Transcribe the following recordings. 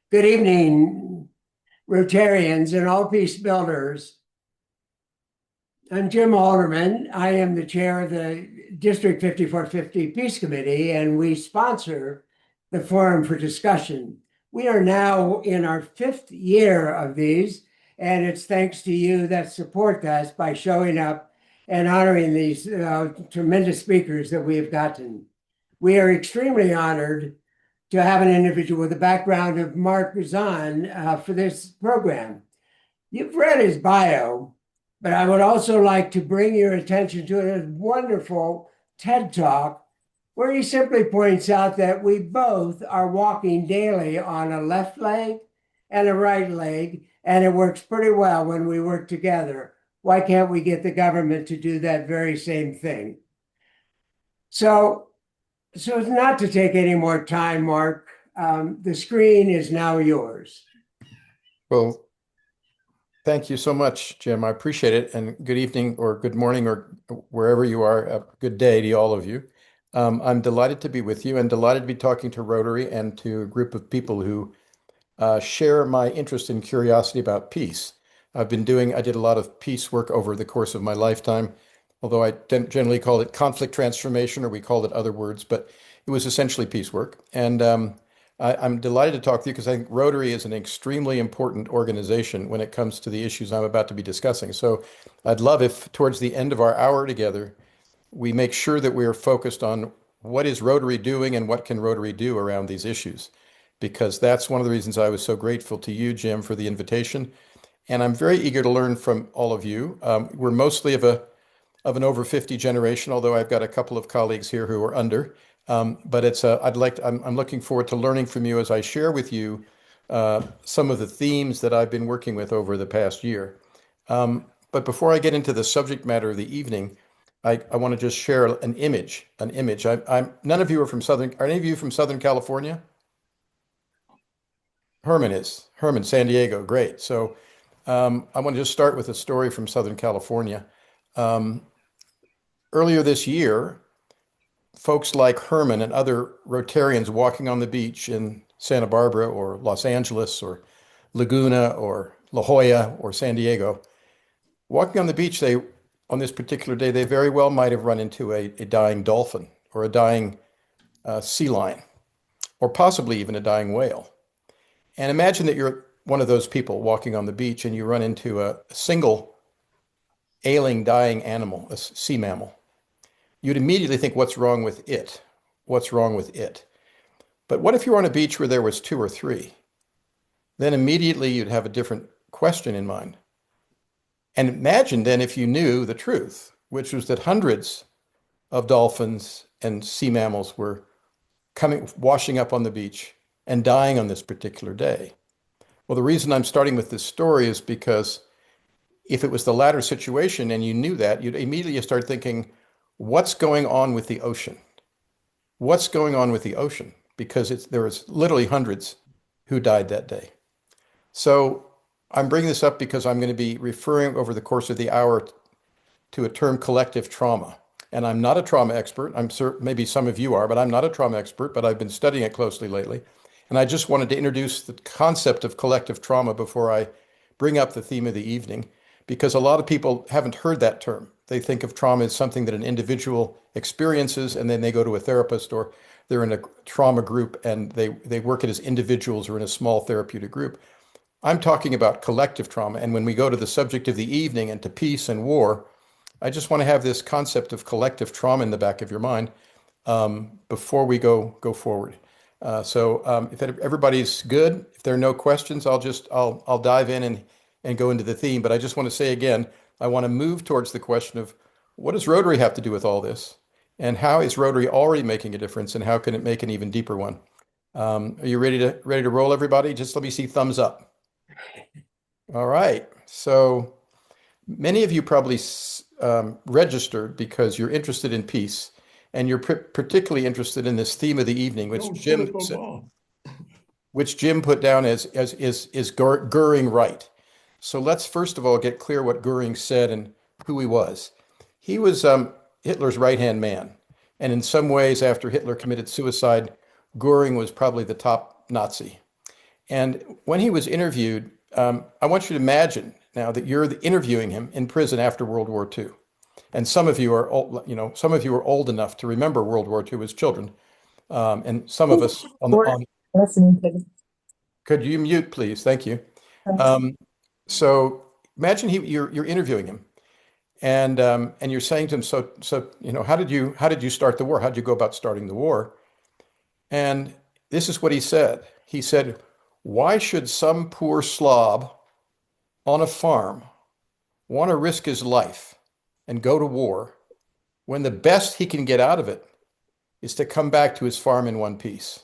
Good evening, Rotarians and all peace builders. I'm Jim Alderman. I am the chair of the District 5450 Peace Committee, and we sponsor the Forum for Discussion. We are now in our fifth year of these, and it's thanks to you that support us by showing up and honoring these tremendous speakers that we have gotten. We are extremely honored to have an individual with a background of Mark Gerzon for this program. You've read his bio, but I would also like to bring your attention to his wonderful TED Talk, where he simply points out that we both are walking daily on a left leg and a right leg, and it works pretty well when we work together. Why can't we get the government to do that very same thing? So as not to take any more time, Mark, the screen is now yours. Well, thank you so much, Jim. I appreciate it. And good evening or good morning or wherever you are. A good day to all of you. I'm delighted to be with you and delighted to be talking to Rotary and to a group of people who share my interest and curiosity about peace. I did a lot of peace work over the course of my lifetime, although I generally call it conflict transformation, or we called it other words, but it was essentially peace work. And I'm delighted to talk to you because I think Rotary is an extremely important organization when it comes to the issues I'm about to be discussing. So I'd love if towards the end of our hour together, we make sure that we are focused on what is Rotary doing and what can Rotary do around these issues, because that's one of the reasons I was so grateful to you, Jim, for the invitation. And I'm very eager to learn from all of you. We're mostly of an over 50 generation, although I've got a couple of colleagues here who are under. But I'm looking forward to learning from you as I share with you some of the themes that I've been working with over the past year. But before I get into the subject matter of the evening, I want to just share an image. None of you are any of you from Southern California? Herman, San Diego, great. So I want to just start with a story from Southern California. Um, Earlier this year, folks like Herman and other Rotarians walking on the beach in Santa Barbara or Los Angeles or Laguna or La Jolla or San Diego, walking on the beach, on this particular day, they very well might have run into a dying dolphin or a dying sea lion or possibly even a dying whale. And imagine that you're one of those people walking on the beach and you run into a single ailing, dying animal, a sea mammal. You'd immediately think, what's wrong with it? What's wrong with it? But what if you were on a beach where there was two or three? Then immediately you'd have a different question in mind. And imagine then if you knew the truth, which was that hundreds of dolphins and sea mammals were washing up on the beach and dying on this particular day. Well, the reason I'm starting with this story is because if it was the latter situation and you knew that, you'd immediately start thinking, what's going on with the ocean? What's going on with the ocean? Because there was literally hundreds who died that day. So I'm bringing this up because I'm going to be referring over the course of the hour to a term collective trauma. And I'm not a trauma expert. I'm sure maybe some of you are, but I'm not a trauma expert, but I've been studying it closely lately. And I just wanted to introduce the concept of collective trauma before I bring up the theme of the evening, because a lot of people haven't heard that term. They think of trauma as something that an individual experiences, and then they go to a therapist or they're in a trauma group and they work it as individuals or in a small therapeutic group. I'm talking about collective trauma. And when we go to the subject of the evening and to peace and war, I just want to have this concept of collective trauma in the back of your mind before we go forward. If everybody's good, if there are no questions, I'll dive in and go into the theme. But I just want to say again, I want to move towards the question of what does Rotary have to do with all this? And how is Rotary already making a difference? And how can it make an even deeper one? Are you ready to roll, everybody? Just let me see thumbs up. All right. So many of you probably registered because you're interested in peace, and you're particularly interested in this theme of the evening, which Jim put down as is Goering right. So let's first of all get clear what Goering said and who he was. He was Hitler's right-hand man. And in some ways, after Hitler committed suicide, Goering was probably the top Nazi. And when he was interviewed, I want you to imagine now that you're interviewing him in prison after World War II. And some of you are old, some of you are old enough to remember World War II as children. And some of us on Listening to could you mute, please? Thank you. Um, so imagine you're interviewing him, and you're saying to him, how did you start the war? How did you go about starting the war? And this is what he said. He said, "Why should some poor slob on a farm want to risk his life and go to war when the best he can get out of it is to come back to his farm in one piece?"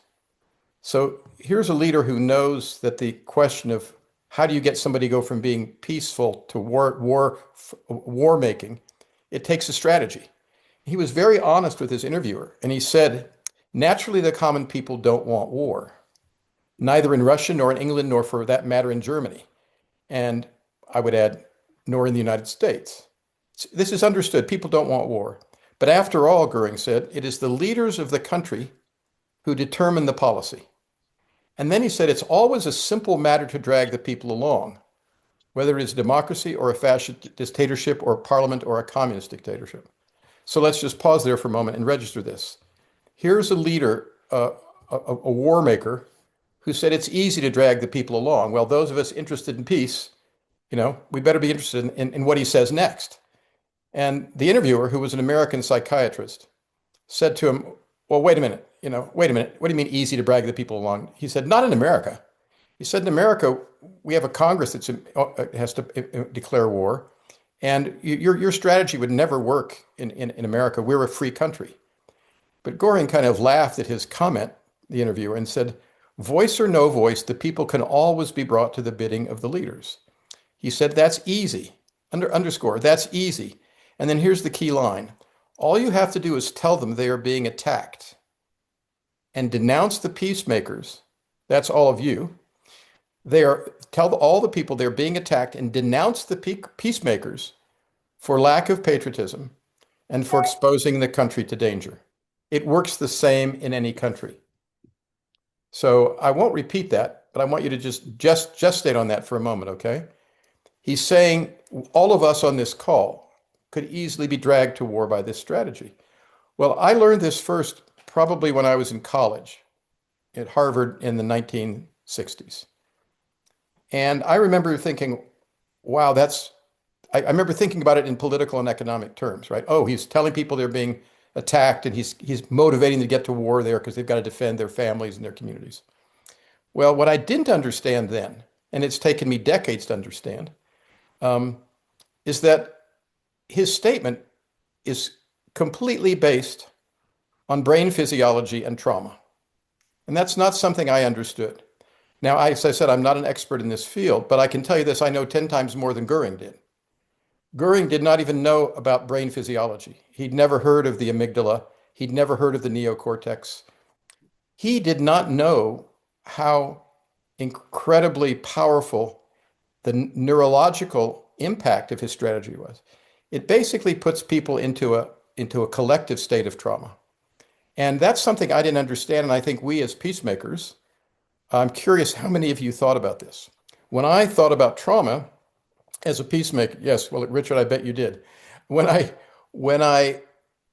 So here's a leader who knows that the question of how do you get somebody to go from being peaceful to war making, it takes a strategy. He was very honest with his interviewer, and he said, naturally, the common people don't want war, neither in Russia nor in England, nor for that matter in Germany. And I would add, nor in the United States. This is understood. People don't want war. But after all, Goering said, it is the leaders of the country who determine the policy. And then he said, it's always a simple matter to drag the people along, whether it is democracy or a fascist dictatorship or a parliament or a communist dictatorship. So let's just pause there for a moment and register this. Here's a leader, a war maker, who said it's easy to drag the people along. Well, those of us interested in peace, we better be interested in what he says next. And the interviewer, who was an American psychiatrist, said to him, well, wait a minute, wait a minute. What do you mean easy to drag the people along? He said, not in America. He said, in America, we have a Congress that has to declare war. And your strategy would never work in America. We're a free country. But Goring kind of laughed at his comment, the interviewer, and said, voice or no voice, the people can always be brought to the bidding of the leaders. He said, that's easy. Underscore, that's easy. And then here's the key line. All you have to do is tell them they are being attacked and denounce the peacemakers. That's all of you. Tell all the people they're being attacked and denounce the peacemakers for lack of patriotism and for exposing the country to danger. It works the same in any country. So I won't repeat that, but I want you to just state on that for a moment, okay? He's saying all of us on this call could easily be dragged to war by this strategy. Well, I learned this first probably when I was in college at Harvard in the 1960s. And I remember thinking, wow, I remember thinking about it in political and economic terms, right? Oh, he's telling people they're being attacked and he's motivating them to get to war there because they've got to defend their families and their communities. Well, what I didn't understand then, and it's taken me decades to understand, is that his statement is completely based on brain physiology and trauma. And that's not something I understood. Now, as I said, I'm not an expert in this field, but I can tell you this, I know 10 times more than Goering did. Goering did not even know about brain physiology. He'd never heard of the amygdala. He'd never heard of the neocortex. He did not know how incredibly powerful the neurological impact of his strategy was. It basically puts people into a collective state of trauma. And that's something I didn't understand. And I think we as peacemakers, I'm curious how many of you thought about this. When I thought about trauma as a peacemaker, yes, well, Richard, I bet you did. When I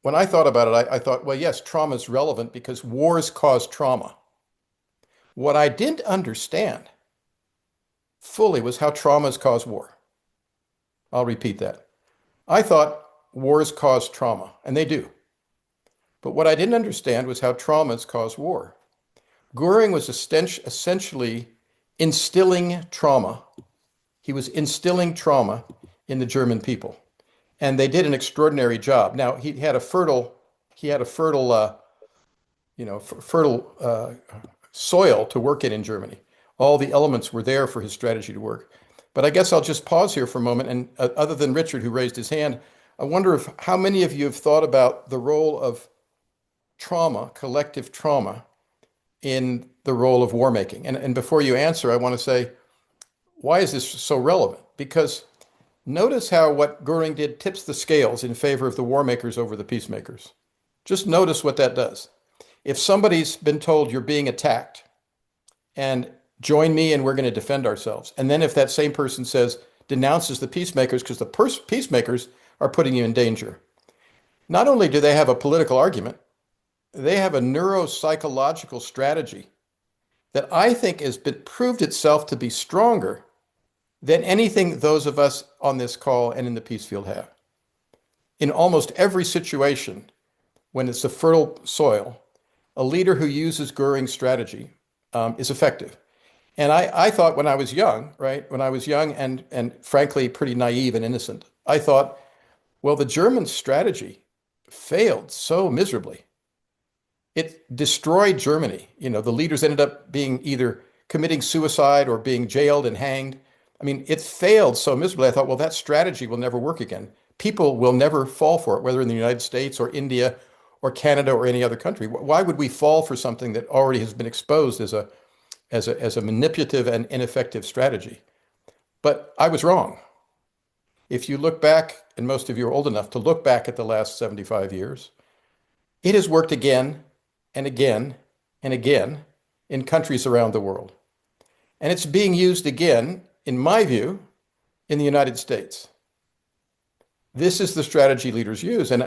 thought about it, I thought, well, yes, trauma is relevant because wars cause trauma. What I didn't understand fully was how traumas cause war. I'll repeat that. I thought wars cause trauma, and they do. But what I didn't understand was how traumas cause war. Goering was essentially instilling trauma. He was instilling trauma in the German people, and they did an extraordinary job. Now he had a fertile soil to work in Germany. All the elements were there for his strategy to work. But I guess I'll just pause here for a moment. And other than Richard, who raised his hand, I wonder how many of you have thought about the role of trauma, collective trauma, in the role of war making. And before you answer, I want to say, why is this so relevant? Because notice how what Goering did tips the scales in favor of the war makers over the peacemakers. Just notice what that does. If somebody's been told you're being attacked and join me and we're going to defend ourselves. And then if that same person says, denounces the peacemakers because the peacemakers are putting you in danger, not only do they have a political argument, they have a neuropsychological strategy that I think has been proved itself to be stronger than anything those of us on this call and in the peace field have. In almost every situation, when it's a fertile soil, a leader who uses Goering's strategy is effective. And I thought when I was young, right, when I was young and frankly pretty naive and innocent, I thought, well, the German strategy failed so miserably. It destroyed Germany. You know, the leaders ended up being either committing suicide or being jailed and hanged. I mean, it failed so miserably. I thought, well, that strategy will never work again. People will never fall for it, whether in the United States or India or Canada or any other country. Why would we fall for something that already has been exposed as a manipulative and ineffective strategy? But I was wrong. If you look back, and most of you are old enough to look back at the last 75 years, it has worked again and again and again in countries around the world. And it's being used again, in my view, in the United States. This is the strategy leaders use. And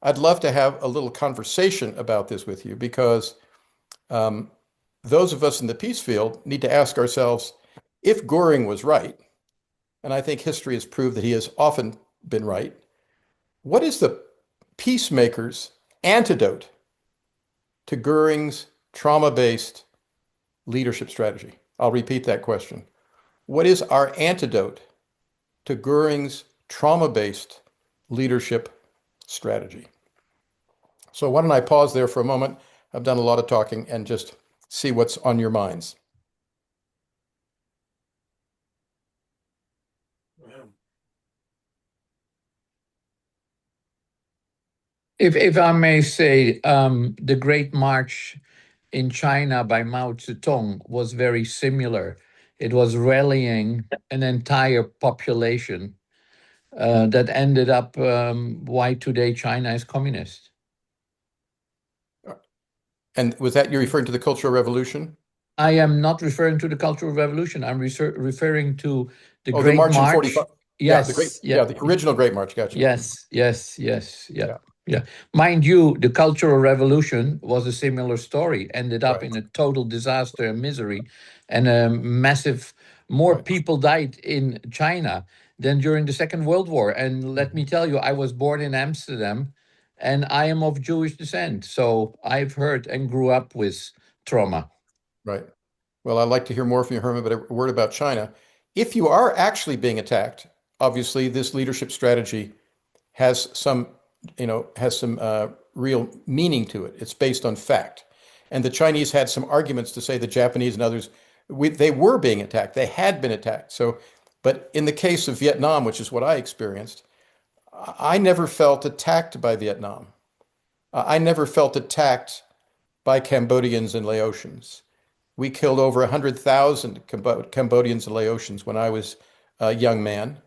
I'd love to have a little conversation about this with you because those of us in the peace field need to ask ourselves if Goering was right, and I think history has proved that he has often been right, what is the peacemaker's antidote to Goering's trauma-based leadership strategy? I'll repeat that question. What is our antidote to Goering's trauma-based leadership strategy? So why don't I pause there for a moment? I've done a lot of talking and just see what's on your minds. If I may say, the Great March in China by Mao Zedong was very similar. It was rallying an entire population that ended up why today China is communist. And was that you're referring to the Cultural Revolution? I am not referring to the Cultural Revolution. I'm referring to the Oh, the Great March in March. 45. Yeah, the original Great March. Gotcha. Yes, yeah. Yeah. Mind you, the Cultural Revolution was a similar story, ended up Right. in a total disaster and misery, and a massive, more Right. people died in China than during the Second World War. And let me tell you, I was born in Amsterdam and I am of Jewish descent. So I've heard and grew up with trauma. Right. Well, I'd like to hear more from you, Herman, but a word about China. If you are actually being attacked, obviously this leadership strategy has some, real meaning to it. It's based on fact. And the Chinese had some arguments to say the Japanese and others, they were being attacked. They had been attacked. So, but in the case of Vietnam, which is what I experienced, I never felt attacked by Vietnam. I never felt attacked by Cambodians and Laotians. We killed over 100,000 Cambodians and Laotians when I was a young man,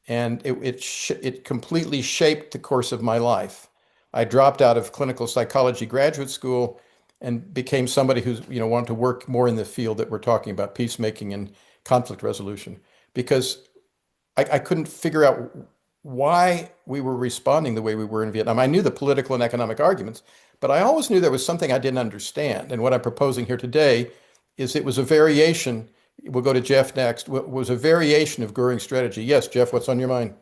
and it completely shaped the course of my life. I dropped out of clinical psychology graduate school and became somebody who's wanted to work more in the field that we're talking about, peacemaking and conflict resolution, because I couldn't figure out why we were responding the way we were in Vietnam. I knew the political and economic arguments, but I always knew there was something I didn't understand. And what I'm proposing here today is it was a variation. We'll go to Jeff next. Was a variation of Goering's strategy. Yes, Jeff, what's on your mind?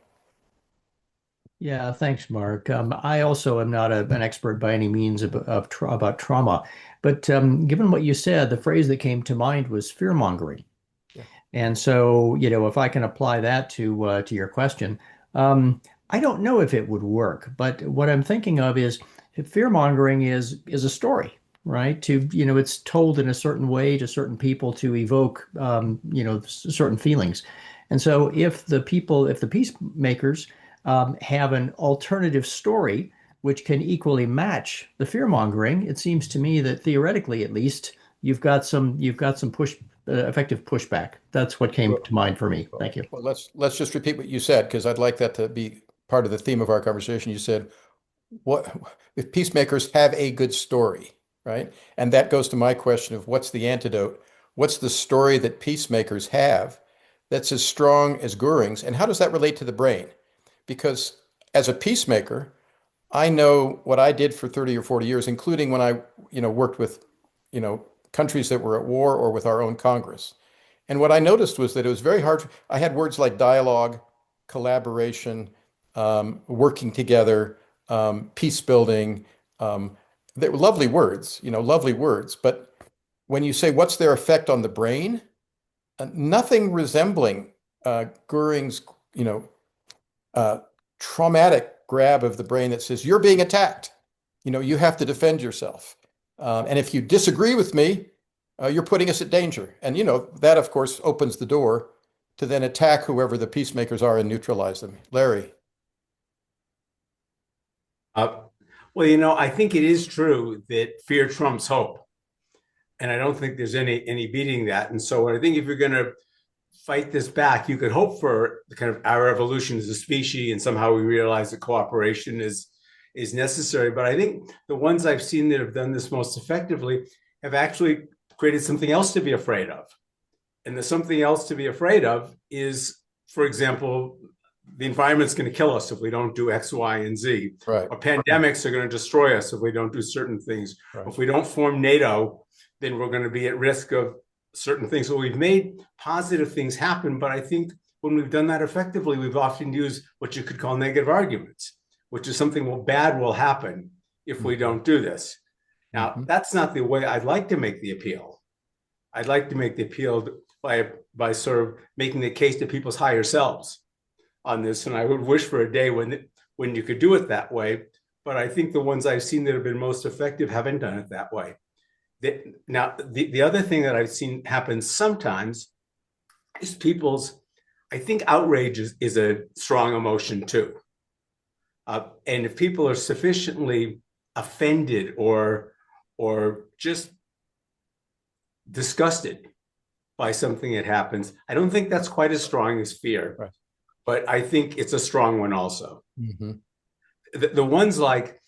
Yeah, thanks, Mark. I also am not an expert by any means about trauma, but given what you said, the phrase that came to mind was fear mongering. Yeah. And so, if I can apply that to your question, I don't know if it would work, but what I'm thinking of is fear mongering is a story, right? It's told in a certain way to certain people to evoke, certain feelings. And so if the peacemakers have an alternative story which can equally match the fear mongering, it seems to me that theoretically, at least, you've got some effective pushback. That's what came to mind for me. Thank you. Well, let's just repeat what you said because I'd like that to be part of the theme of our conversation. You said, what if peacemakers have a good story, right? And that goes to my question of what's the antidote? what's the story that peacemakers have that's as strong as Goering's, and how does that relate to the brain? Because as a peacemaker, I know what I did for 30 or 40 years, including when I, worked with, countries that were at war or with our own Congress. And what I noticed was that it was very hard. I had words like dialogue, collaboration, working together, peace building. They were lovely words, lovely words. But when you say what's their effect on the brain, nothing resembling Goering's, uh, traumatic grab of the brain that says you're being attacked. You have to defend yourself. And if you disagree with me, you're putting us at danger. And that of course opens the door to then attack whoever the peacemakers are and neutralize them. Larry. Well, I think it is true that fear trumps hope. And I don't think there's any beating that. And so I think if you're going to fight this back, you could hope for the kind of our evolution as a species, and somehow we realize that cooperation is necessary. But I think the ones I've seen that have done this most effectively have actually created something else to be afraid of. And the something else to be afraid of is, for example, the environment's going to kill us if we don't do X, Y, and Z. Right. Or pandemics are going to destroy us if we don't do certain things. Right. If we don't form NATO, then we're going to be at risk of certain things. So we've made positive things happen, but I think when we've done that effectively, we've often used what you could call negative arguments, which is something bad will happen if we don't do this. Now, that's not the way I'd like to make the appeal. I'd like to make the appeal by sort of making the case to people's higher selves on this. And I would wish for a day when you could do it that way. But I think the ones I've seen that have been most effective haven't done it that way. Now, the other thing that I've seen happen sometimes is I think outrage is a strong emotion too. And if people are sufficiently offended or just disgusted by something that happens, I don't think that's quite as strong as fear. Right. But I think it's a strong one also. Mm-hmm. The ones like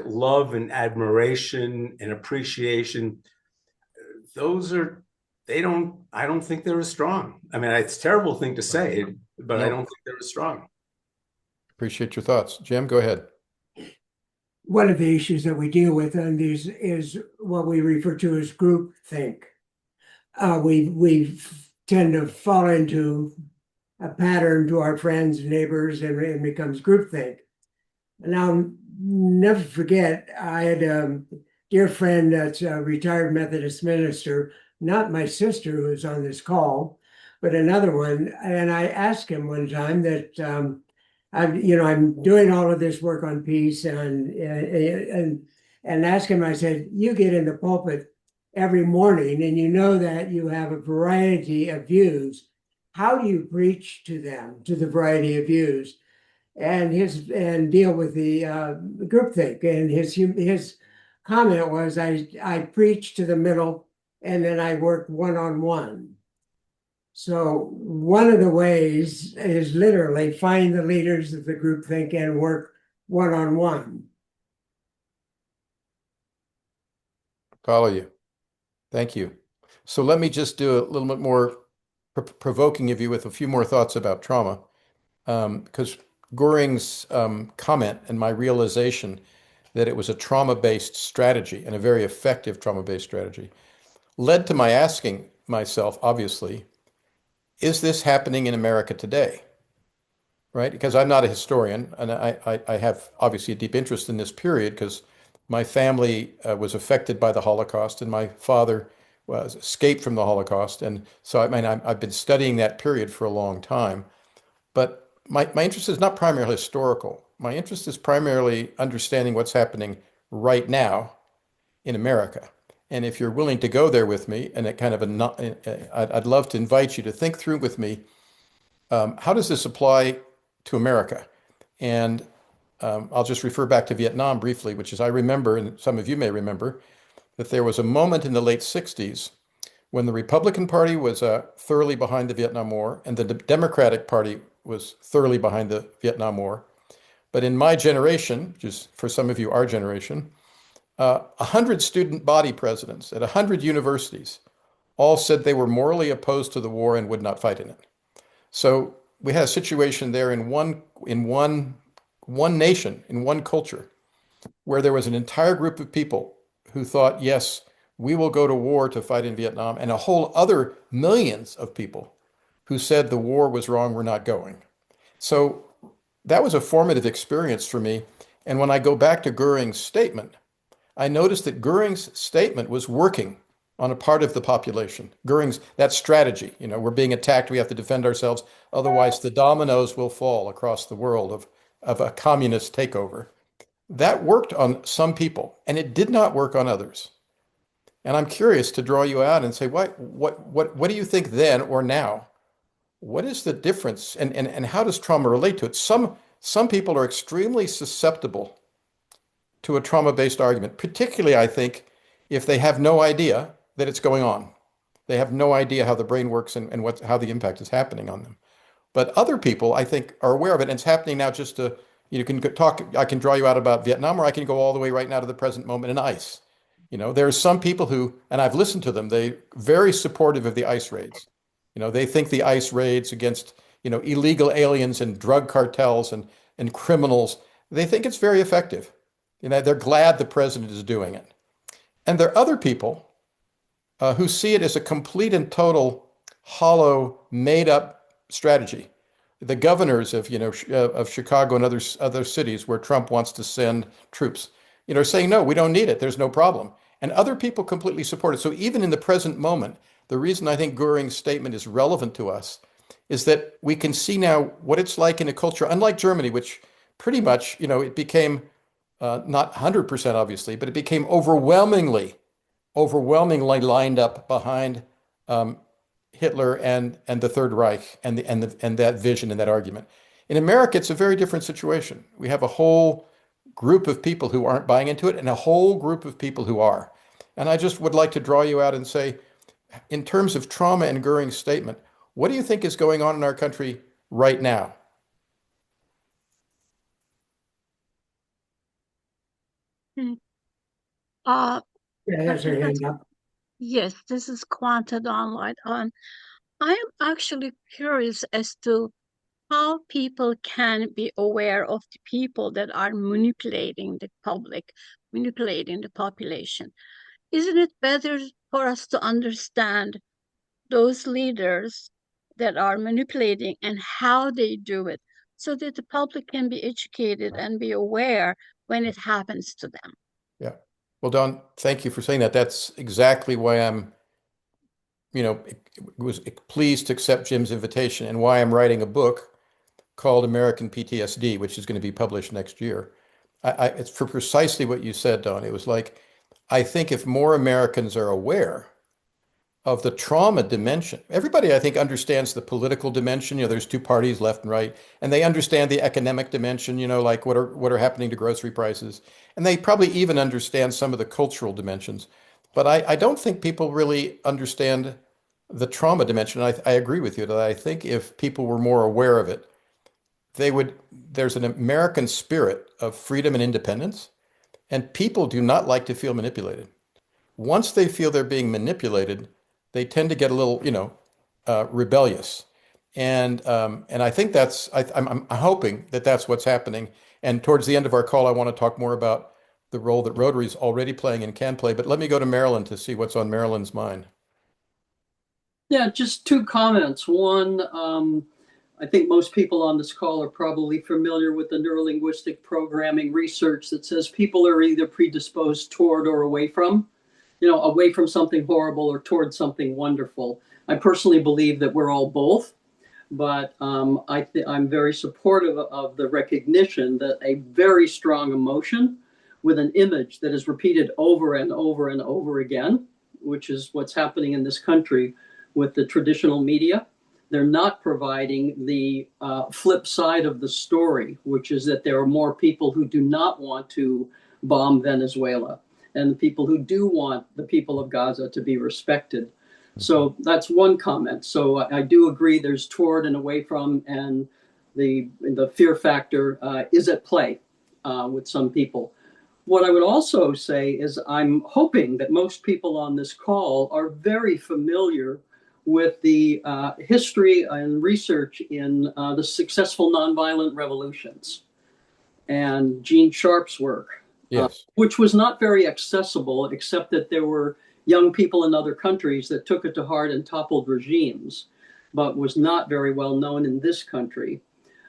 love and admiration and appreciation, I don't think they're as strong. I mean, it's a terrible thing to say, but I don't think they're as strong. Appreciate your thoughts. Jim, go ahead. One of the issues that we deal with on these is what we refer to as group think. We tend to fall into a pattern to our friends and neighbors, and it becomes groupthink. And I'll never forget, I had a dear friend that's a retired Methodist minister, not my sister who was on this call, but another one. And I asked him one time that I'm doing all of this work on peace, and asked him, I said, you get in the pulpit every morning and you know that you have a variety of views. How do you preach to them, to the variety of views, and deal with the groupthink? And his comment was, I preach to the middle, and then I work one-on-one. So one of the ways is literally find the leaders of the groupthink and work one-on-one. Follow you. Thank you. So let me just do a little bit more provoking of you with a few more thoughts about trauma, because Goering's comment and my realization that it was a trauma-based strategy and a very effective trauma-based strategy led to my asking myself, obviously, is this happening in America today? Right? Because I'm not a historian, and I have obviously a deep interest in this period because my family was affected by the Holocaust, and my father escaped from the Holocaust. And so, I've been studying that period for a long time. But my interest is not primarily historical. My interest is primarily understanding what's happening right now in America. And if you're willing to go there with me, and I'd love to invite you to think through with me, how does this apply to America? And I'll just refer back to Vietnam briefly, which is I remember, and some of you may remember, that there was a moment in the late 60s when the Republican Party was thoroughly behind the Vietnam War, and the Democratic Party was thoroughly behind the Vietnam War. But in my generation, which is for some of you our generation, 100 student body presidents at 100 universities all said they were morally opposed to the war and would not fight in it. So we had a situation there in one nation, in one culture, where there was an entire group of people who thought, yes, we will go to war to fight in Vietnam, and a whole other millions of people who said the war was wrong, we're not going. So that was a formative experience for me. And when I go back to Goering's statement, I noticed that Goering's statement was working on a part of the population. Goering's, that strategy, we're being attacked, we have to defend ourselves, otherwise the dominoes will fall across the world of a communist takeover. That worked on some people, and it did not work on others. And I'm curious to draw you out and say, what do you think then or now? What is the difference, and how does trauma relate to it? Some people are extremely susceptible to a trauma-based argument, particularly, I think, if they have no idea that it's going on. They have no idea how the brain works and how the impact is happening on them. But other people, I think, are aware of it, and it's happening now. Just to you can talk. I can draw you out about Vietnam, or I can go all the way right now to the present moment in ICE. There are some people who, and I've listened to them, they very supportive of the ICE raids. They think the ICE raids against, illegal aliens and drug cartels and criminals, they think it's very effective. They're glad the president is doing it. And there are other people who see it as a complete and total hollow, made-up strategy. The governors of Chicago and other cities where Trump wants to send troops, are saying, no, we don't need it. There's no problem. And other people completely support it. So even in the present moment, the reason I think Goering's statement is relevant to us is that we can see now what it's like in a culture, unlike Germany, which pretty much, it became not 100% obviously, but it became overwhelmingly lined up behind Hitler and the Third Reich and that vision and that argument. In America, it's a very different situation. We have a whole group of people who aren't buying into it and a whole group of people who are. And I just would like to draw you out and say, in terms of trauma and Goering's statement, what do you think is going on in our country right now? Uh, Yeah, that's her hand up. yes, this is Quanta Downlight. I am actually curious as to how people can be aware of the people that are manipulating the public, manipulating the population. Isn't it better for us to understand those leaders that are manipulating and how they do it so that the public can be educated and be aware when it happens to them? Yeah. Well, Don, thank you for saying that. That's exactly why I'm, was pleased to accept Jim's invitation and why I'm writing a book called American PTSD, which is going to be published next year. It's for precisely what you said, Don. It was like, I think if more Americans are aware of the trauma dimension, everybody, I think, understands the political dimension. There's two parties, left and right, and they understand the economic dimension, like what are happening to grocery prices. And they probably even understand some of the cultural dimensions. But I don't think people really understand the trauma dimension. I agree with you that I think if people were more aware of it, there's an American spirit of freedom and independence, and people do not like to feel manipulated. Once they feel they're being manipulated, they tend to get a little, rebellious. And I think I'm hoping that that's what's happening. And towards the end of our call, I want to talk more about the role that Rotary is already playing and can play. But let me go to Marilyn to see what's on Marilyn's mind. Yeah, just two comments. One, I think most people on this call are probably familiar with the neurolinguistic programming research that says people are either predisposed toward or away from, away from something horrible or toward something wonderful. I personally believe that we're all both, but I'm very supportive of the recognition that a very strong emotion with an image that is repeated over and over and over again, which is what's happening in this country with the traditional media. They're not providing the flip side of the story, which is that there are more people who do not want to bomb Venezuela and the people who do want the people of Gaza to be respected. So that's one comment. So I do agree there's toward and away from, and the fear factor is at play with some people. What I would also say is I'm hoping that most people on this call are very familiar with the history and research in the successful nonviolent revolutions and Gene Sharp's work, Yes. which was not very accessible, except that there were young people in other countries that took it to heart and toppled regimes, but was not very well known in this country.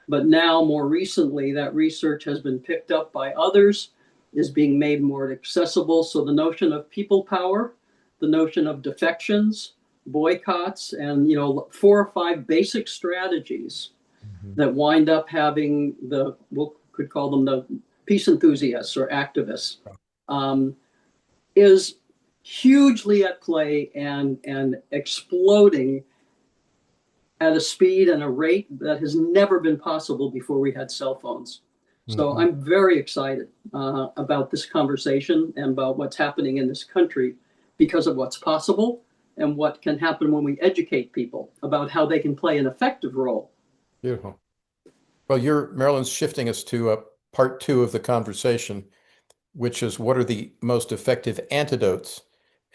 But now, more recently, that research has been picked up by others, is being made more accessible. So the notion of people power, the notion of defections, boycotts, and 4 or 5 basic strategies that wind up having we could call them the peace enthusiasts or activists, is hugely at play and exploding at a speed and a rate that has never been possible before we had cell phones. So I'm very excited about this conversation and about what's happening in this country because of what's possible and what can happen when we educate people about how they can play an effective role. Beautiful. Well, Marilyn's shifting us to part 2 of the conversation, which is what are the most effective antidotes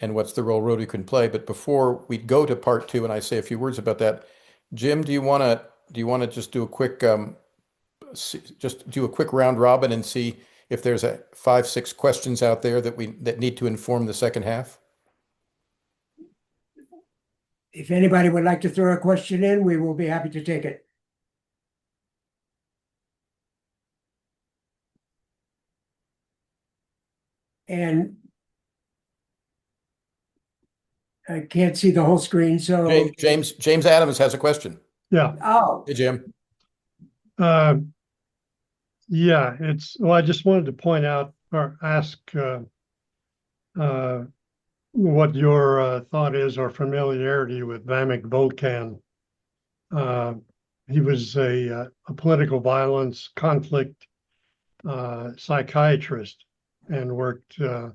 and what's the role Rotary can play. But before we go to part 2, and I say a few words about that, Jim, do you want to just do a quick round robin and see if there's 5, 6 questions out there that need to inform the second half? If anybody would like to throw a question in, we will be happy to take it. And I can't see the whole screen, so. James Adams has a question. Yeah. Oh, Hey, Jim. Yeah, well, I just wanted to point out or ask what your thought is or familiarity with Vamek Volkan. He was a political violence conflict psychiatrist and worked a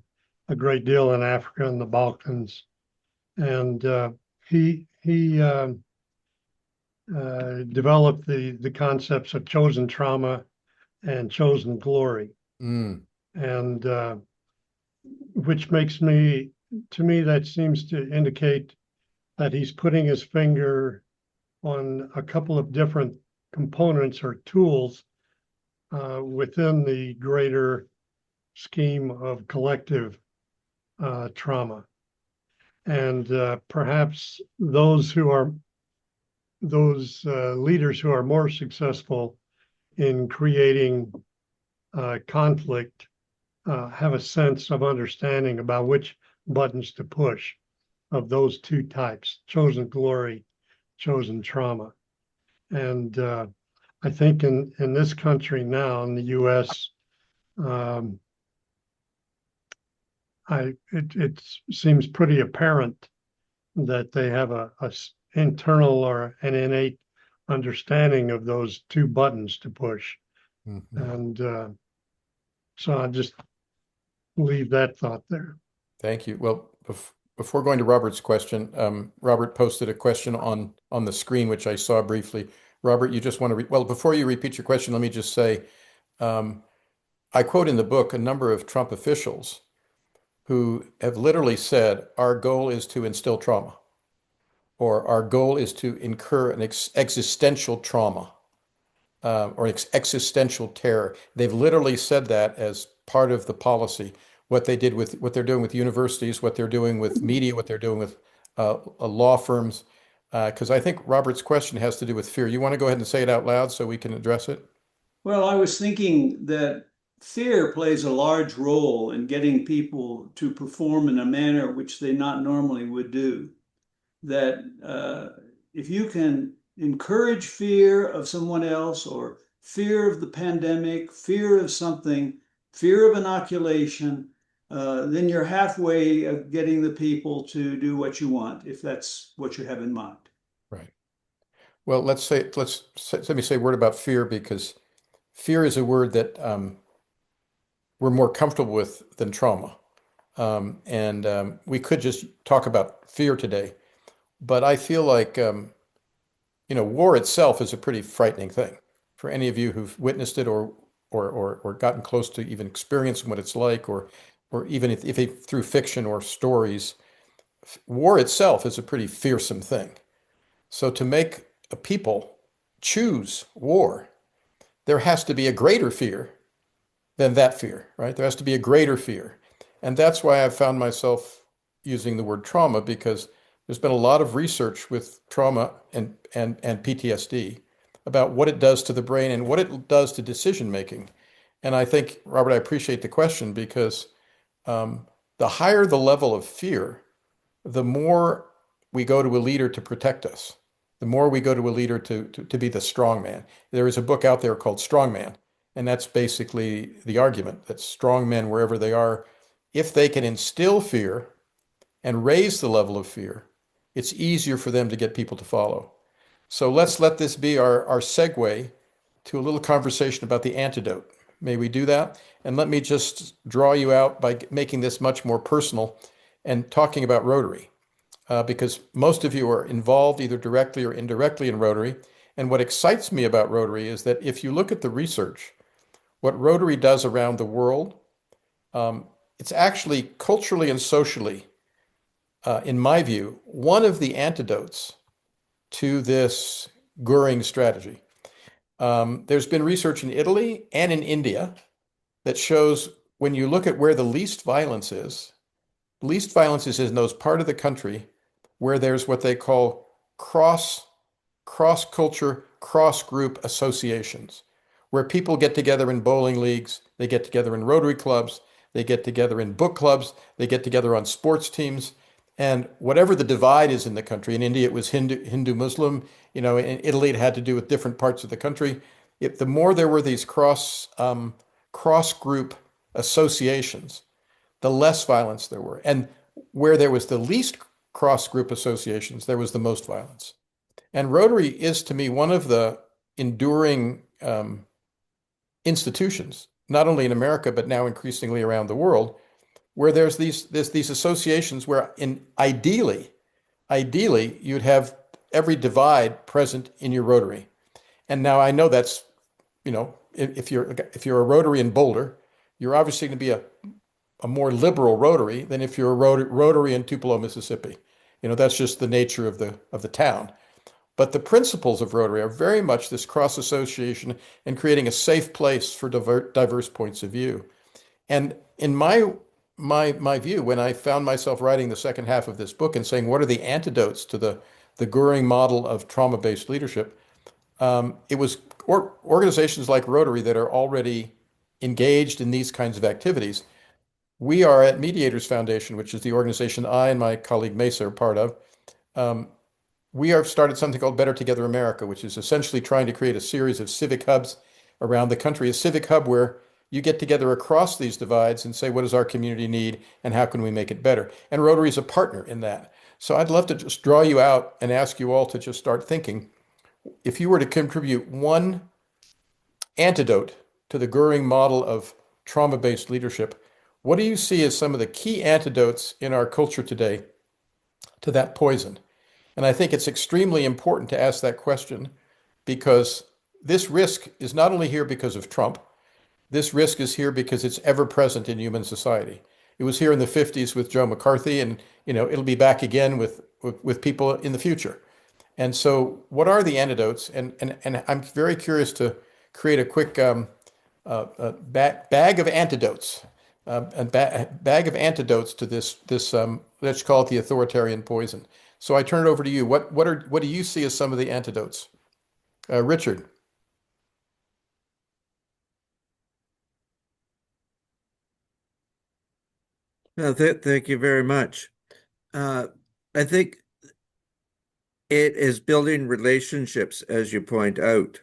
great deal in Africa and the Balkans. And he developed the concepts of chosen trauma and chosen glory. And which to me, that seems to indicate that he's putting his finger on a couple of different components or tools within the greater scheme of collective trauma. And perhaps those leaders who are more successful in creating conflict have a sense of understanding about which buttons to push of those 2 types, chosen glory, chosen trauma. And I think in this country now, in the U.S., it seems pretty apparent that they have a internal or an innate understanding of those 2 buttons to push. And so I'll just leave that thought there. Thank you. Well, before going to Robert's question, Robert posted a question on the screen, which I saw briefly. Robert, you just want to well, before you repeat your question, let me just say, I quote in the book a number of Trump officials who have literally said, our goal is to instill trauma, or our goal is to incur an existential trauma, or existential terror. They've literally said that as part of the policy. What they're doing with universities, what they're doing with media, what they're doing with law firms. Because I think Robert's question has to do with fear. You want to go ahead and say it out loud so we can address it? Well, I was thinking that fear plays a large role in getting people to perform in a manner which they not normally would do. That if you can encourage fear of someone else or fear of the pandemic, fear of something, fear of inoculation, then you're halfway of getting the people to do what you want, if that's what you have in mind. Right. Well, let me say a word about fear, because fear is a word that we're more comfortable with than trauma. And we could just talk about fear today, but I feel like, war itself is a pretty frightening thing for any of you who've witnessed it or or gotten close to even experiencing what it's like, or even if through fiction or stories, war itself is a pretty fearsome thing. So to make a people choose war, there has to be a greater fear than that fear, right? There has to be a greater fear. And that's why I've found myself using the word trauma, because there's been a lot of research with trauma and PTSD about what it does to the brain and what it does to decision making. And I think, Robert, I appreciate the question because the higher the level of fear, the more we go to a leader to protect us, the more we go to a leader to be the strong man. There is a book out there called Strong Man, and that's basically the argument that strong men, wherever they are, if they can instill fear and raise the level of fear, it's easier for them to get people to follow. So let's let this be our segue to a little conversation about the antidote. May we do that? And let me just draw you out by making this much more personal and talking about Rotary, because most of you are involved either directly or indirectly in Rotary. And what excites me about Rotary is that if you look at the research, what Rotary does around the world, it's actually culturally and socially, in my view, one of the antidotes to this Goering strategy. There's been research in Italy and in India that shows when you look at where the least violence is in those part of the country where there's what they call cross culture, cross group associations, where people get together in bowling leagues, they get together in Rotary clubs, they get together in book clubs, they get together on sports teams. And whatever the divide is in the country, in India it was Hindu, Muslim, in Italy it had to do with different parts of the country. The more there were these cross group associations, the less violence there were. And where there was the least cross group associations, there was the most violence. And Rotary is to me one of the enduring institutions, not only in America, but now increasingly around the world, where there's these associations where ideally you'd have every divide present in your Rotary. And now I know that's, if you're a Rotary in Boulder, you're obviously going to be a more liberal Rotary than if you're a Rotary in Tupelo, Mississippi. That's just the nature of the town. But the principles of Rotary are very much this cross association and creating a safe place for diverse points of view. And in my view, when I found myself writing the second half of this book and saying, what are the antidotes to the Goering model of trauma-based leadership? It was organizations like Rotary that are already engaged in these kinds of activities. We are at Mediators Foundation, which is the organization I and my colleague Mesa are part of. We have started something called Better Together America, which is essentially trying to create a series of civic hubs around the country, a civic hub where you get together across these divides and say, what does our community need and how can we make it better? And Rotary is a partner in that. So I'd love to just draw you out and ask you all to just start thinking, if you were to contribute one antidote to the Goering model of trauma-based leadership, what do you see as some of the key antidotes in our culture today to that poison? And I think it's extremely important to ask that question because this risk is not only here because of Trump, this risk is here because it's ever present in human society. It was here in the 50s with Joe McCarthy, and it'll be back again with people in the future. And so what are the antidotes? And I'm very curious to create a quick bag of antidotes, bag of antidotes to this let's call it the authoritarian poison. So I turn it over to you. What do you see as some of the antidotes? Richard. Thank you very much. I think it is building relationships, as you point out,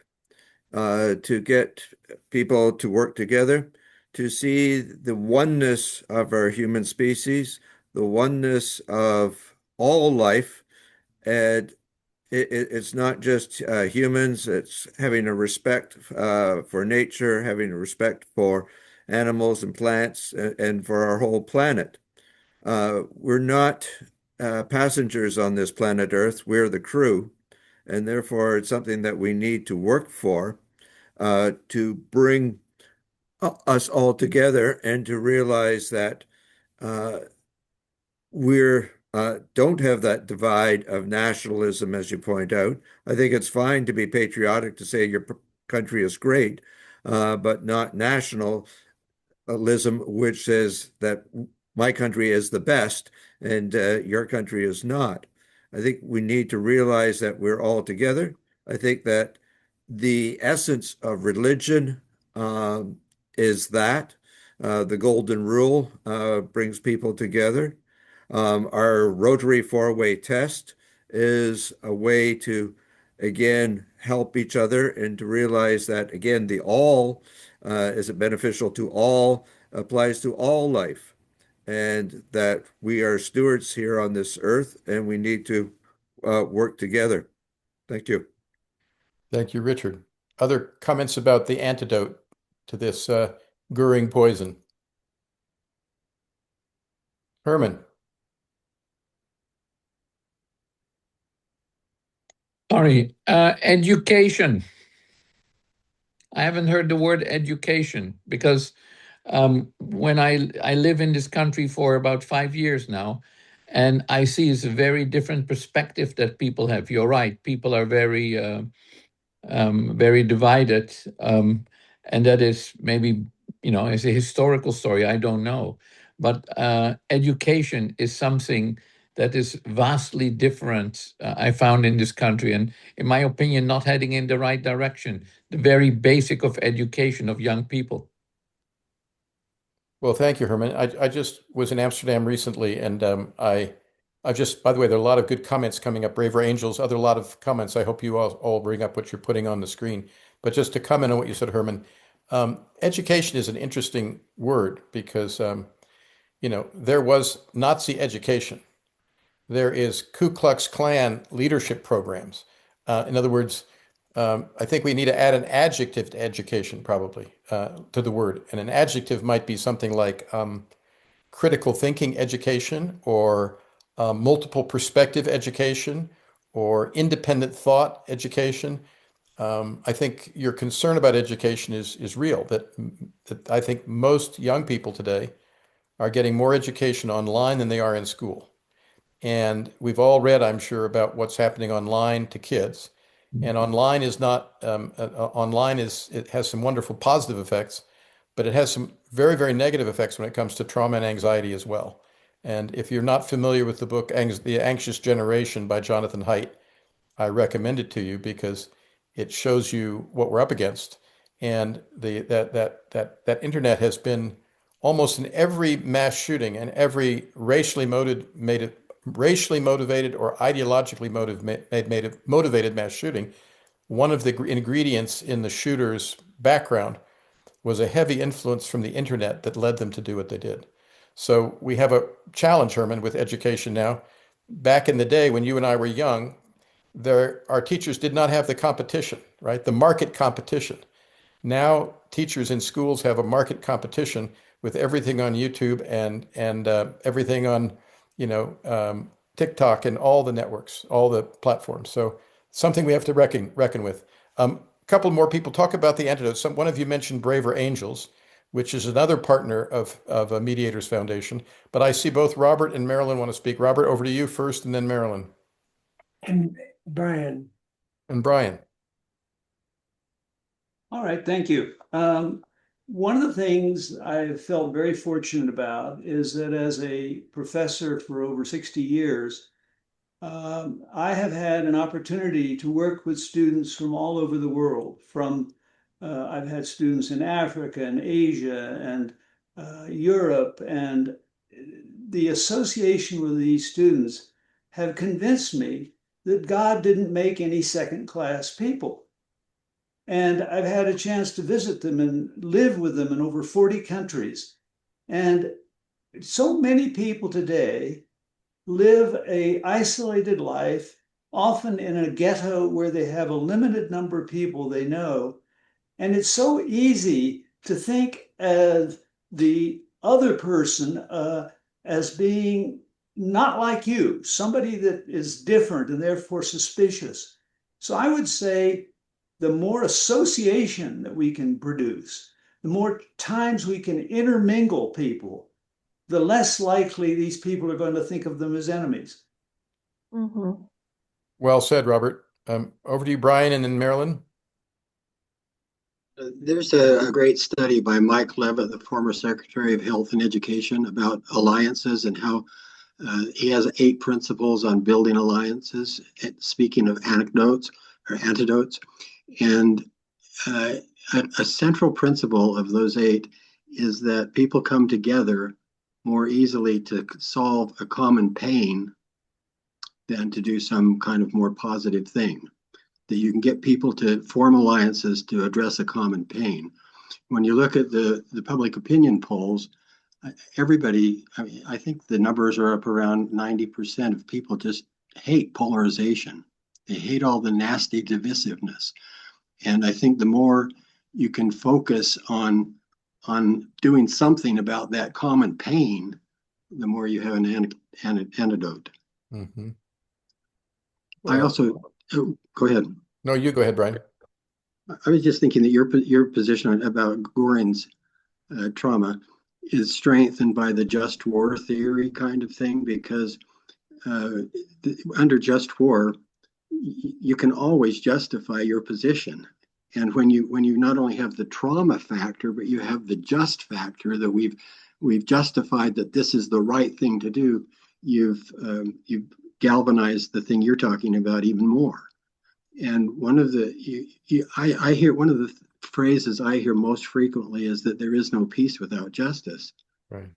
to get people to work together, to see the oneness of our human species, the oneness of all life. And it's not just humans, it's having a respect for nature, having a respect for animals and plants, and for our whole planet. We're not passengers on this planet Earth, we're the crew, and therefore it's something that we need to work for to bring us all together and to realize that uh, we're don't have that divide of nationalism, as you point out. I think it's fine to be patriotic to say your country is great, but not nationalism, which says that my country is the best and your country is not. I think we need to realize that we're all together. I think that the essence of religion is that the golden rule brings people together. Our rotary four-way test is a way to, again, help each other and to realize that, again, the all is it beneficial to all, applies to all life, and that we are stewards here on this earth and we need to work together. Thank you. Thank you, Richard. Other comments about the antidote to this Goering poison? Herman. Sorry, education. I haven't heard the word education because when I live in this country for about 5 years now, and I see it's a very different perspective that people have. You're right, people are very divided, and that is maybe, it's a historical story. I don't know, but education is something that is vastly different. I found in this country, and in my opinion, not heading in the right direction. The very basic of education of young people. Well, thank you, Herman. I just was in Amsterdam recently, and I just, by the way, there are a lot of good comments coming up. Braver Angels, other lot of comments. I hope you all bring up what you're putting on the screen. But just to comment on what you said, Herman, education is an interesting word because, there was Nazi education. There is Ku Klux Klan leadership programs. In other words, I think we need to add an adjective to education, probably, to the word. And an adjective might be something like critical thinking education, or multiple perspective education, or independent thought education. I think your concern about education is real, that I think most young people today are getting more education online than they are in school. And we've all read, I'm sure, about what's happening online to kids. And online is not, online it has some wonderful positive effects, but it has some very, very negative effects when it comes to trauma and anxiety as well. And if you're not familiar with the book, The Anxious Generation by Jonathan Haidt, I recommend it to you because it shows you what we're up against. And that internet has been almost in every mass shooting and every racially motivated or ideologically motivated mass shooting. One of the ingredients in the shooter's background was a heavy influence from the internet that led them to do what they did. So we have a challenge, Herman, with education now. Back in the day when you and I were young, our teachers did not have the competition, right? The market competition. Now teachers in schools have a market competition with everything on YouTube and everything on, TikTok and all the networks, all the platforms. So something we have to reckon with. A couple more people talk about the antidote. One of you mentioned Braver Angels, which is another partner of Mediators Foundation. But I see both Robert and Marilyn want to speak. Robert, over to you first, and then Marilyn. And Brian. And Brian. All right, thank you. One of the things I felt very fortunate about is that as a professor for over 60 years, I have had an opportunity to work with students from all over the world. I've had students in Africa and Asia and Europe, and the association with these students have convinced me that God didn't make any second-class people. And I've had a chance to visit them and live with them in over 40 countries. And so many people today live an isolated life, often in a ghetto where they have a limited number of people they know. And it's so easy to think of the other person as being not like you, somebody that is different and therefore suspicious. So I would say the more association that we can produce, the more times we can intermingle people, the less likely these people are going to think of them as enemies. Mhm. Well said, Robert. Over to you, Brian, and then Marilyn. There's a great study by Mike Levitt, the former Secretary of Health and Education, about alliances and how he has 8 principles on building alliances. Speaking of anecdotes or antidotes, and a central principle of those 8 is that people come together more easily to solve a common pain than to do some kind of more positive thing. That you can get people to form alliances to address a common pain. When you look at the public opinion polls, everybody, I mean, I think the numbers are up around 90% of people just hate polarization. They hate all the nasty divisiveness. And I think the more you can focus on doing something about that common pain, the more you have an antidote. Mm-hmm. I also, go ahead. No, you go ahead, Brian. I was just thinking that your position about Goring's trauma is strengthened by the just war theory kind of thing, because under just war, you can always justify your position. And when you not only have the trauma factor, but you have the just factor that we've justified that this is the right thing to do, you've galvanized the thing you're talking about even more. And one of the I hear one of the phrases I hear most frequently is that there is no peace without justice. Right.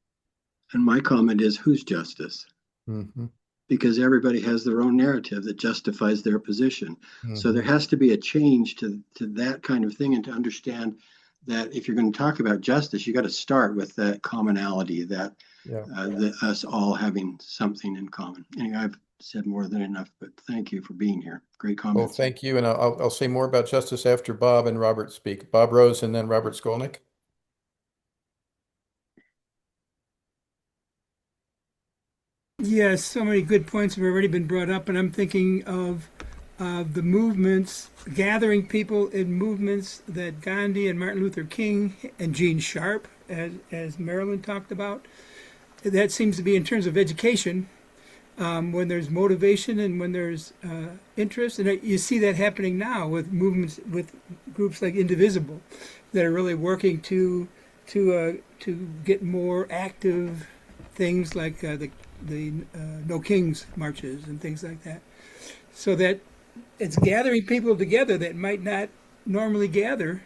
And my comment is, whose justice? Mm-hmm. Because everybody has their own narrative that justifies their position. Mm-hmm. So there has to be a change to that kind of thing, and to understand that if you're going to talk about justice, you got to start with that commonality, that us all having something in common. Anyway, I've said more than enough, but thank you for being here. Great comments. Well, thank you. And I'll say more about justice after Bob and Robert speak. Bob Rose and then Robert Skolnick. Yes, so many good points have already been brought up, and I'm thinking of the movements, gathering people in movements that Gandhi and Martin Luther King and Gene Sharp, as Marilyn talked about. That seems to be in terms of education, when there's motivation and when there's interest. And you see that happening now with movements, with groups like Indivisible, that are really working to get more active things like the No Kings marches and things like that. So that it's gathering people together that might not normally gather,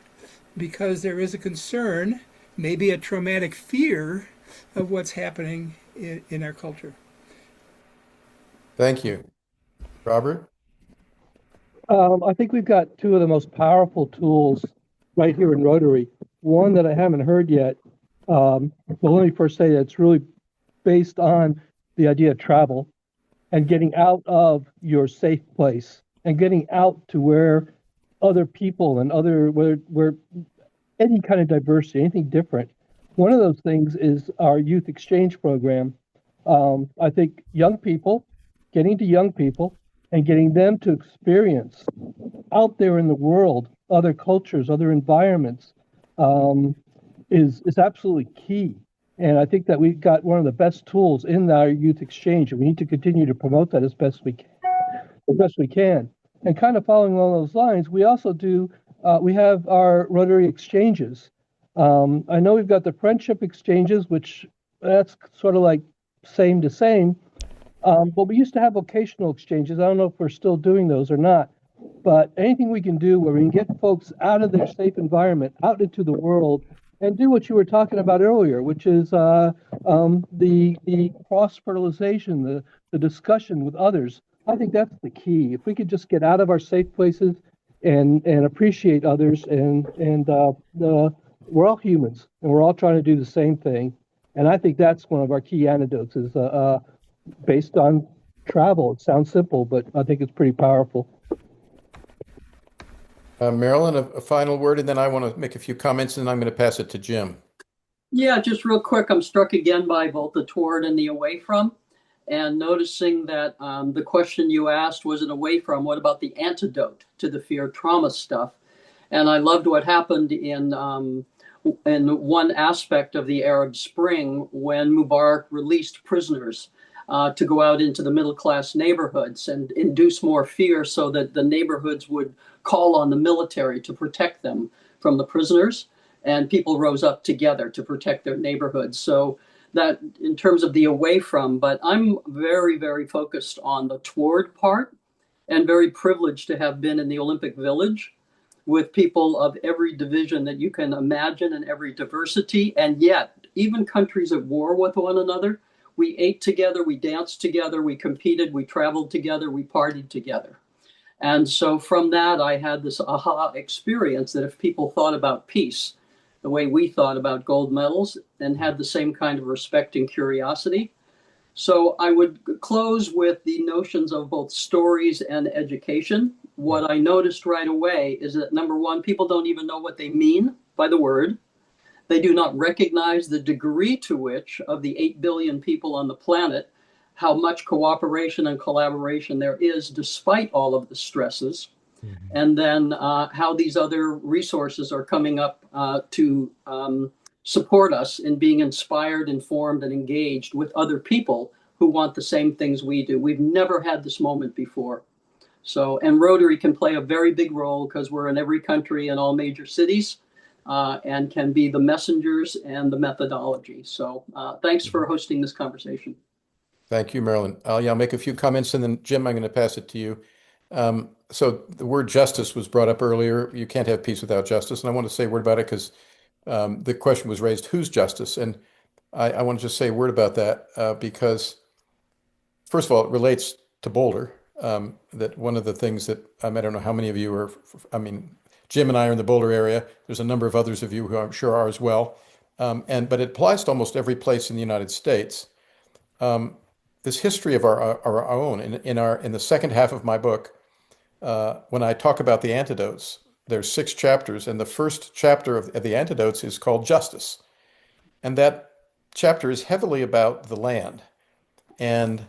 because there is a concern, maybe a traumatic fear of what's happening in our culture. Thank you. Robert? I think we've got 2 of the most powerful tools right here in Rotary. One that I haven't heard yet. Well, let me first say that it's really based on the idea of travel and getting out of your safe place and getting out to where other people and where any kind of diversity, anything different. One of those things is our youth exchange program. I think getting to young people and getting them to experience out there in the world, other cultures, other environments, is absolutely key. And I think that we've got one of the best tools in our youth exchange, and we need to continue to promote that as best we can. And kind of following along those lines, we also we have our Rotary exchanges. I know we've got the friendship exchanges, which that's sort of like same to same. But we used to have vocational exchanges. I don't know if we're still doing those or not. But anything we can do where we can get folks out of their safe environment, out into the world, and do what you were talking about earlier, which is the cross-fertilization, the discussion with others. I think that's the key. If we could just get out of our safe places and appreciate others, and we're all humans, and we're all trying to do the same thing. And I think that's one of our key antidotes is based on travel. It sounds simple, but I think it's pretty powerful. Marilyn, a final word, and then I want to make a few comments, and I'm going to pass it to Jim. Yeah, just real quick, I'm struck again by both the toward and the away from, and noticing that the question you asked was an away from. What about the antidote to the fear trauma stuff? And I loved what happened in in one aspect of the Arab Spring when Mubarak released prisoners to go out into the middle class neighborhoods and induce more fear so that the neighborhoods would call on the military to protect them from the prisoners. And people rose up together to protect their neighborhoods. So that in terms of the away from, but I'm very, very focused on the toward part and very privileged to have been in the Olympic Village with people of every division that you can imagine and every diversity. And yet, even countries at war with one another, we ate together, we danced together, we competed, we traveled together, we partied together. And so from that, I had this aha experience that if people thought about peace the way we thought about gold medals and had the same kind of respect and curiosity. So I would close with the notions of both stories and education. What I noticed right away is that number one, people don't even know what they mean by the word. They do not recognize the degree to which, of the 8 billion people on the planet, how much cooperation and collaboration there is despite all of the stresses. And then how these other resources are coming up to support us in being inspired, informed, and engaged with other people who want the same things we do. We've never had this moment before. So, and Rotary can play a very big role because we're in every country and all major cities and can be the messengers and the methodology. So thanks for hosting this conversation. Thank you, Marilyn. I'll make a few comments, and then Jim, I'm going to pass it to you. So the word justice was brought up earlier. You can't have peace without justice. And I want to say a word about it because the question was raised, whose justice? And I want to just say a word about that because, first of all, it relates to Boulder. That one of the things that, I don't know how many of you are, Jim and I are in the Boulder area. There's a number of others of you who I'm sure are as well. But it applies to almost every place in the United States. This history of our own in the second half of my book, when I talk about the antidotes, there's 6 chapters, and the first chapter of the antidotes is called Justice. And that chapter is heavily about the land. And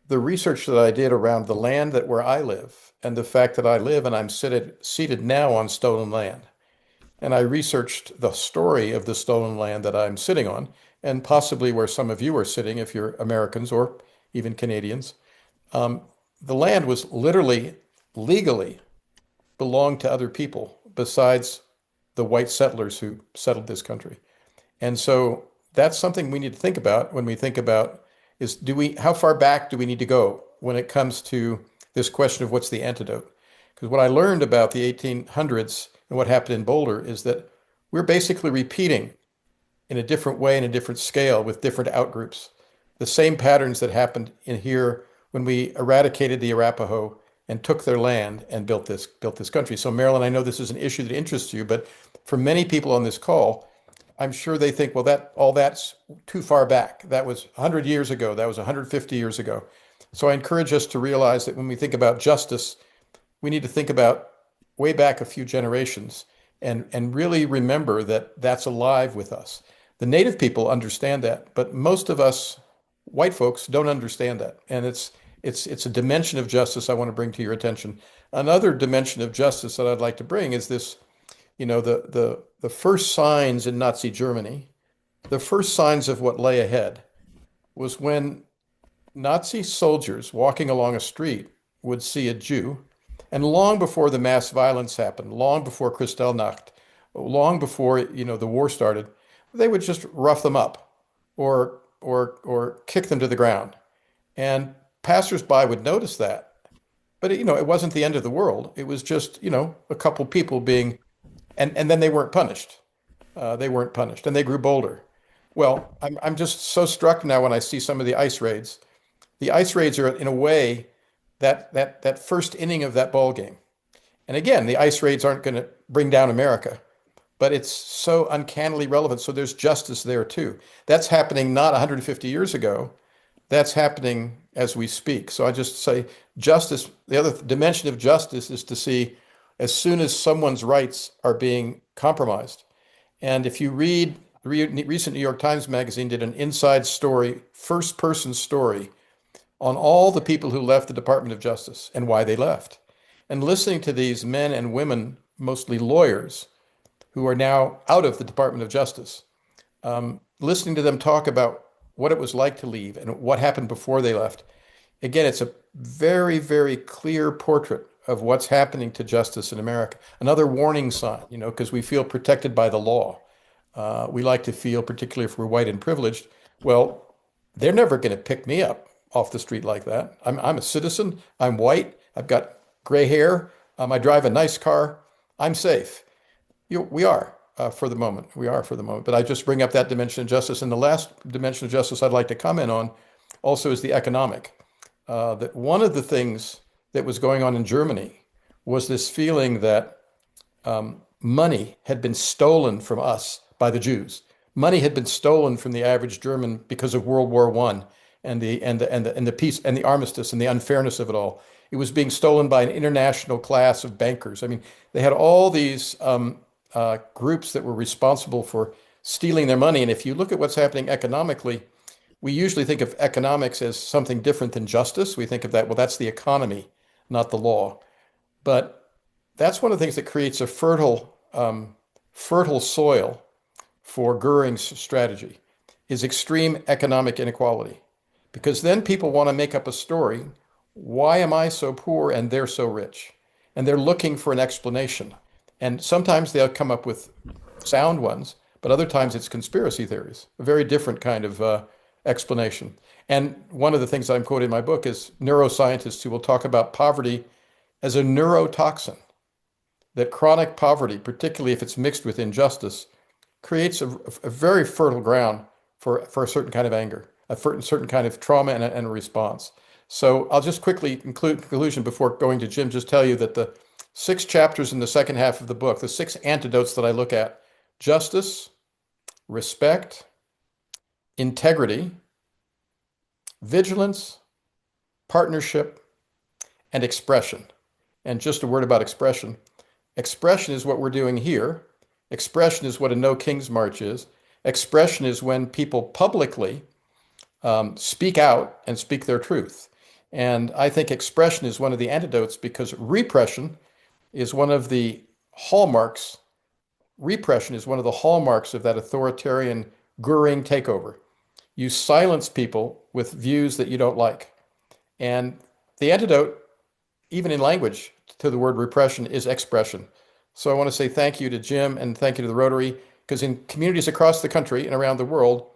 the research that I did around the land where I live, and the fact that I live and I'm seated now on stolen land. And I researched the story of the stolen land that I'm sitting on, and possibly where some of you are sitting if you're Americans or even Canadians. The land was literally, legally belonged to other people besides the white settlers who settled this country. And so that's something we need to think about when we think about how far back do we need to go when it comes to this question of what's the antidote? Because what I learned about the 1800s and what happened in Boulder is that we're basically repeating in a different way, in a different scale, with different outgroups, the same patterns that happened in here when we eradicated the Arapaho and took their land and built this country. So Marilyn, I know this is an issue that interests you, but for many people on this call, I'm sure they think, well, that's too far back. That was 100 years ago. That was 150 years ago. So I encourage us to realize that when we think about justice, we need to think about way back a few generations and really remember that that's alive with us. The native people understand that, but most of us white folks don't understand that. And it's a dimension of justice I want to bring to your attention. Another dimension of justice that I'd like to bring is this, the first signs in Nazi Germany, the first signs of what lay ahead was when Nazi soldiers walking along a street would see a Jew, and long before the mass violence happened, long before Kristallnacht, long before the war started, they would just rough them up or kick them to the ground. And passersby would notice that. But it wasn't the end of the world. It was just, a couple people being, and then they weren't punished. They weren't punished, and they grew bolder. Well, I'm just so struck now when I see some of the ice raids. The ice raids are, in a way, that first inning of that ball game. And again, the ice raids aren't going to bring down America, but it's so uncannily relevant. So there's justice there too. That's happening not 150 years ago. That's happening as we speak. So I just say justice, the other dimension of justice is to see as soon as someone's rights are being compromised. And if you read, recent New York Times Magazine did an inside story, first person story on all the people who left the Department of Justice and why they left. And listening to these men and women, mostly lawyers, who are now out of the Department of Justice. Listening to them talk about what it was like to leave and what happened before they left. Again, it's a very, very clear portrait of what's happening to justice in America. Another warning sign, because we feel protected by the law. We like to feel, particularly if we're white and privileged, well, they're never going to pick me up off the street like that. I'm a citizen. I'm white. I've got gray hair. I drive a nice car. I'm safe. We are for the moment. We are for the moment. But I just bring up that dimension of justice. And the last dimension of justice I'd like to comment on also is the economic. That one of the things that was going on in Germany was this feeling that money had been stolen from us by the Jews. Money had been stolen from the average German because of World War I and the peace and the armistice and the unfairness of it all. It was being stolen by an international class of bankers. I mean, they had all these groups that were responsible for stealing their money. And if you look at what's happening economically, we usually think of economics as something different than justice. We think of that, well, that's the economy, not the law. But that's one of the things that creates a fertile soil for Goering's strategy, is extreme economic inequality. Because then people want to make up a story. Why am I so poor and they're so rich? And they're looking for an explanation. And sometimes they'll come up with sound ones, but other times it's conspiracy theories, a very different kind of explanation. And one of the things I'm quoting in my book is neuroscientists who will talk about poverty as a neurotoxin, that chronic poverty, particularly if it's mixed with injustice, creates a very fertile ground for a certain kind of anger, a certain kind of trauma and a response. So I'll just quickly conclusion before going to Jim, just tell you that the 6 chapters in the second half of the book, the 6 antidotes that I look at: justice, respect, integrity, vigilance, partnership, and expression. And just a word about expression. Expression is what we're doing here. Expression is what a No King's March is. Expression is when people publicly speak out and speak their truth. And I think expression is one of the antidotes, because repression is one of the hallmarks. Repression is one of the hallmarks of that authoritarian Goering takeover. You silence people with views that you don't like. And the antidote, even in language, to the word repression is expression. So I want to say thank you to Jim and thank you to the Rotary, because in communities across the country and around the world,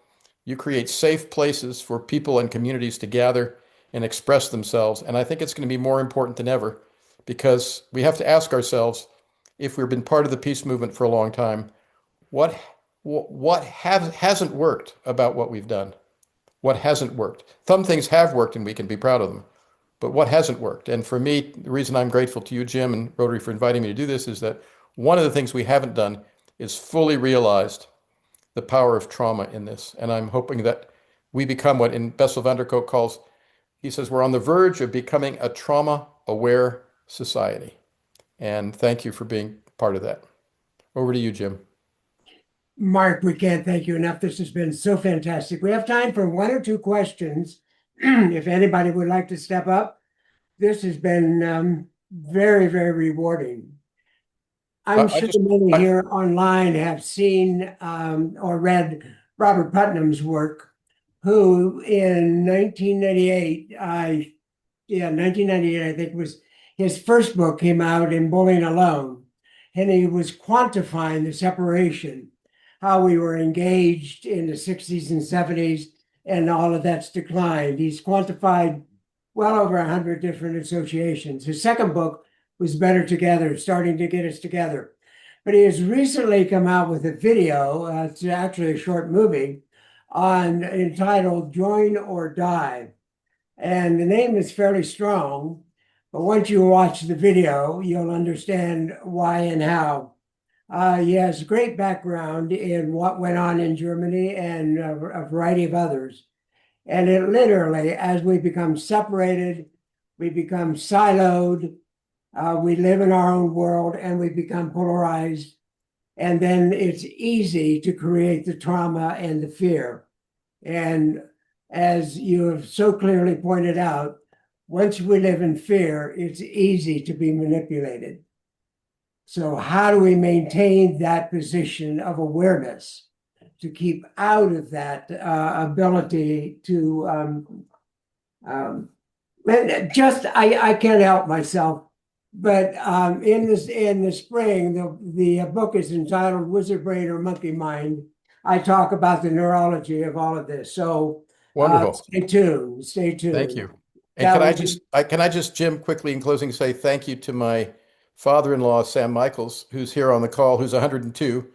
you create safe places for people and communities to gather and express themselves. And I think it's going to be more important than ever, because we have to ask ourselves, if we've been part of the peace movement for a long time, what hasn't worked about what we've done? What hasn't worked? Some things have worked and we can be proud of them, but what hasn't worked? And for me, the reason I'm grateful to you, Jim, and Rotary for inviting me to do this is that one of the things we haven't done is fully realized the power of trauma in this. And I'm hoping that we become what in Bessel van der Kolk calls, he says, we're on the verge of becoming a trauma-aware society. And thank you for being part of that. Over to you, Jim. Mark, we can't thank you enough. This has been so fantastic. We have time for 1 or 2 questions. If anybody would like to step up, this has been very, very rewarding. I'm sure many here online have seen or read Robert Putnam's work, who in 1998, 1998, I think was his first book, came out in Bowling Alone, and he was quantifying the separation, how we were engaged in the 60s and 70s, and all of that's declined. He's quantified well over 100 different associations. His second book was Better Together, starting to get us together. But he has recently come out with a video, it's actually a short movie, entitled Join or Die. And the name is fairly strong, but once you watch the video, you'll understand why and how. He has great background in what went on in Germany and a variety of others. And it literally, as we become separated, we become siloed, we live in our own world and we become polarized. And then it's easy to create the trauma and the fear. And as you have so clearly pointed out, once we live in fear, it's easy to be manipulated. So how do we maintain that position of awareness to keep out of that ability to and just I can't help myself, but in the spring the book is entitled Wizard Brain or Monkey Mind. I talk about the neurology of all of this. So Wonderful. stay tuned. Stay tuned. Thank you. And That can I will just, can I just, Jim, quickly in closing, say thank you to my father-in-law, Sam Michaels, who's here on the call, who's 102,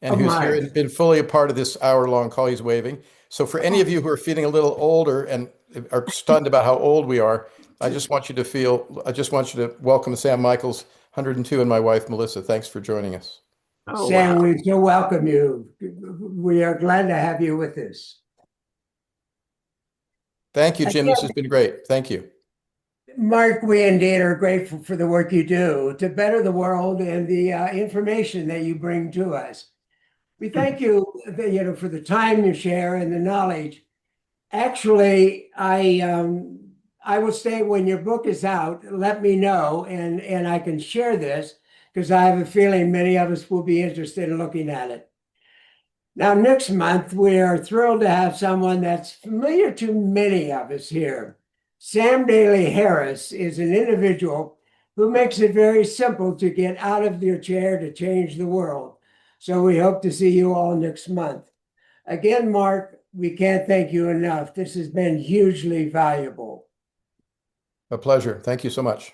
and Oh, who's here my. and been fully a part of this hour-long call. He's waving. So for any of you who are feeling a little older and are stunned about how old we are, I just want you to welcome Sam Michaels, 102, and my wife, Melissa. Thanks for joining us. Oh, Sam, wow. we so welcome you. We are glad to have you with us. Thank you, Jim. This has been great. Thank you. Mark, we indeed are grateful for the work you do to better the world and the information that you bring to us. We thank you, for the time you share and the knowledge. Actually, I will say when your book is out, let me know and I can share this because I have a feeling many of us will be interested in looking at it. Now, next month, we are thrilled to have someone that's familiar to many of us here. Sam Daly Harris is an individual who makes it very simple to get out of your chair to change the world. So we hope to see you all next month. Again, Mark, we can't thank you enough. This has been hugely valuable. A pleasure. Thank you so much.